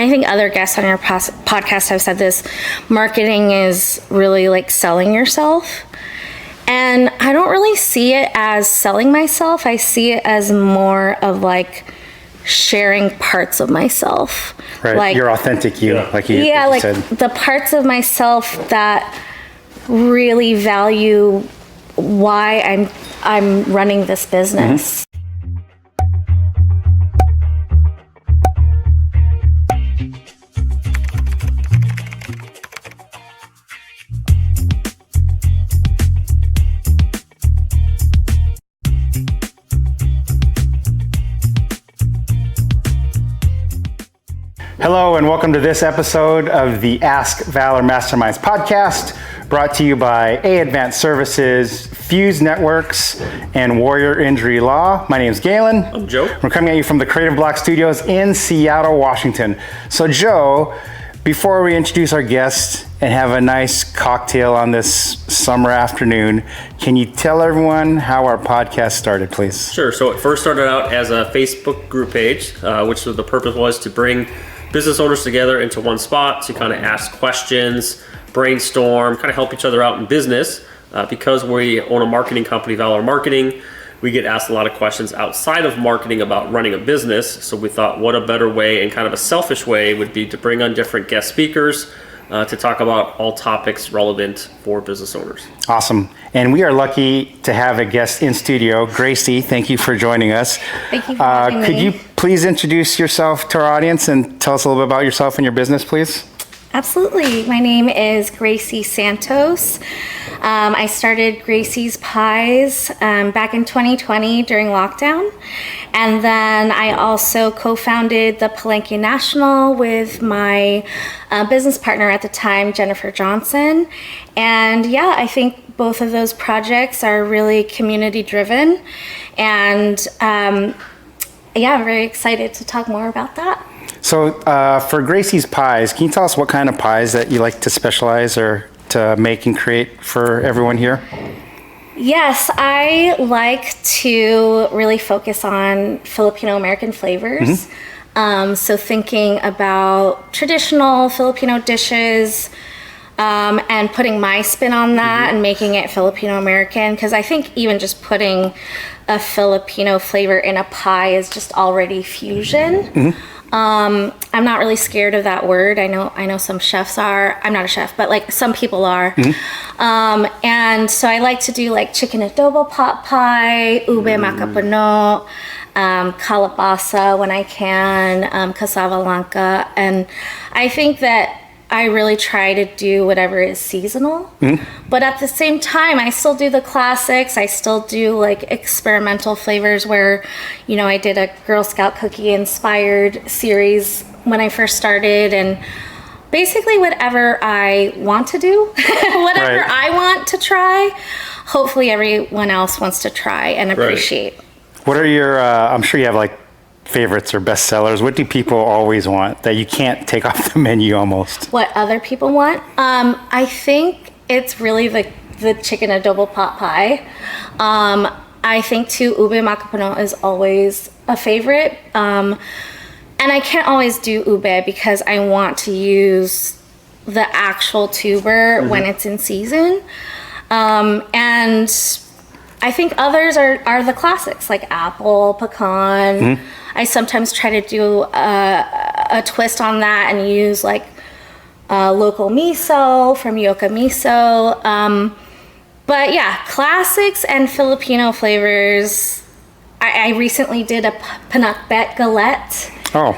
I think other guests on your podcast have said this, marketing is really like selling yourself. And I don't really see it as selling myself. I see it as more of like sharing parts of myself. Right, like your authentic you, like you said. The parts of myself that really value why I'm running this business. Hello and welcome to this episode of the Ask Valor Masterminds podcast, brought to you by Advanced Services, Fuse Networks, and Warrior Injury Law. My name is Galen. I'm Joe. We're coming at you from the Creative Block Studios in Seattle, Washington. So Joe, before we introduce our guest and have a nice cocktail on this summer afternoon, can you tell everyone how our podcast started, please? Sure. So it first started out as a Facebook group page, which the purpose was to bring business owners together into one spot to kind of ask questions, brainstorm, kind of help each other out in business. Because we own a marketing company, Valor Marketing, we get asked a lot of questions outside of marketing about running a business. So we thought what a better way and kind of a selfish way would be to bring on different guest speakers to talk about all topics relevant for business owners. Awesome. And we are lucky to have a guest in studio. Gracie, thank you for joining us. Thank you for having me. Could you please introduce yourself to our audience and tell us a little bit about yourself and your business, please? Absolutely. My name is Gracie Santos. I started Gracie's Pies back in 2020 during lockdown. And then I also co-founded the Pilanky National with my business partner at the time, Jennifer Johnson. And yeah, I think both of those projects are really community driven. And I'm very excited to talk more about that. So for Gracie's Pies, can you tell us what kind of pies that you like to specialize or to make and create for everyone here? Yes, I like to really focus on Filipino-American flavors. So thinking about traditional Filipino dishes and putting my spin on that and making it Filipino-American, because I think even just putting a Filipino flavor in a pie is just already fusion. I'm not really scared of that word. I know some chefs are. I'm not a chef, but like some people are. And so I like to do like Chicken Adobo Pot Pie, Ube Makapuna, Kalabasa when I can, Cassava Blanca. And I think that I really try to do whatever is seasonal. But at the same time, I still do the classics. I still do like experimental flavors where, I did a Girl Scout cookie inspired series when I first started, and basically whatever I want to do, whatever I want to try, hopefully everyone else wants to try and appreciate. What are your, I'm sure you have like favorites or best sellers. What do people always want that you can't take off the menu almost? What other people want? I think it's really the Chicken Adobo Pot Pie. I think too, Ube Makapuna is always a favorite. And I can't always do ube because I want to use the actual tuber when it's in season. And I think others are the classics like apple, pecan. I sometimes try to do a twist on that and use like local miso from Yoka Miso. But yeah, classics and Filipino flavors. I recently did a Pinakbet galette,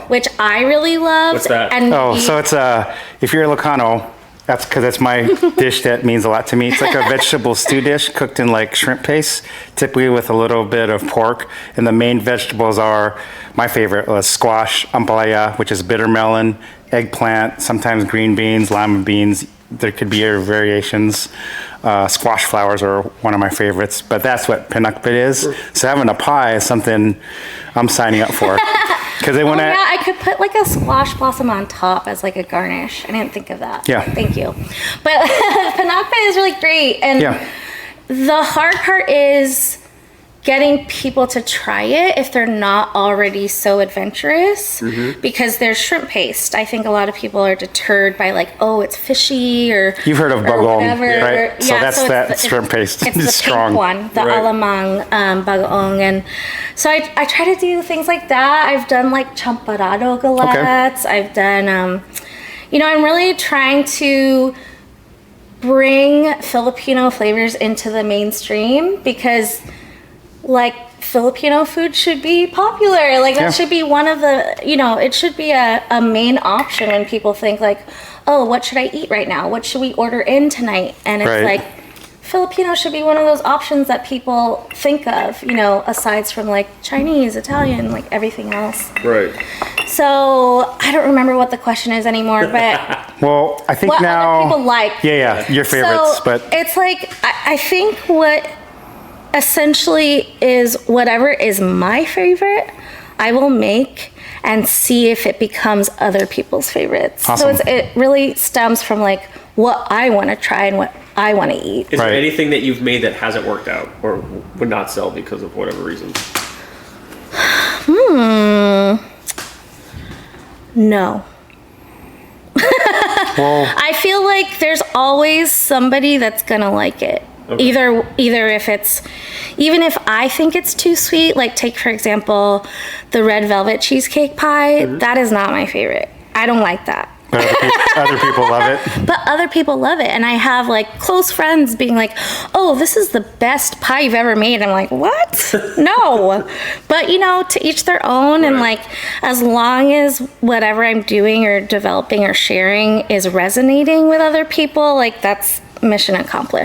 which I really loved. What's that? And so it's if you're a Ilocano, that's because it's my dish that means a lot to me. It's like a vegetable stew dish cooked in like shrimp paste, typically with a little bit of pork. And the main vegetables are, my favorite was squash, ampalaya, which is bitter melon, eggplant, sometimes green beans, lima beans. There could be variations. Squash flowers are one of my favorites, but that's what Pinakbet is. So having a pie is something I'm signing up for. Because I could put like a squash blossom on top as like a garnish. I didn't think of that. Yeah. Thank you. But Pinakbet is really great. And the hard part is getting people to try it if they're not already so adventurous, because there's shrimp paste. I think a lot of people are deterred by like, oh, it's fishy or You've heard of bagoong, right? Yeah, So that's shrimp paste. It's the strong pink one, the alamang bagoong. And so I try to do things like that. I've done like champorado galettes. I've done, you know, I'm really trying to bring Filipino flavors into the mainstream, because like Filipino food should be popular. Like that should be one of the, you know, it should be a main option when people think like, oh, what should I eat right now? What should we order in tonight? And it's like, Filipino should be one of those options that people think of, you know, aside from like Chinese, Italian, like everything else. Right. So I don't remember what the question is anymore, but well, I think what now other people like. Yeah, your favorites, So but it's like I think what essentially is whatever is my favorite, I will make and see if it becomes other people's favorites. Awesome. So it really stems from like what I want to try and what I want to eat. Is there anything that you've made that hasn't worked out or would not sell because of whatever reason? No. well, I feel like there's always somebody that's gonna like it. Okay. Either if it's, even if I think it's too sweet, like take for example the red velvet cheesecake pie, that is not my favorite. I don't like that. other people love it. But other people love it, and I have like close friends being like, oh, this is the best pie you've ever made. I'm like, what? No. But you know, to each their own. And like, as long as whatever I'm doing or developing or sharing is resonating with other people, like that's mission accomplished.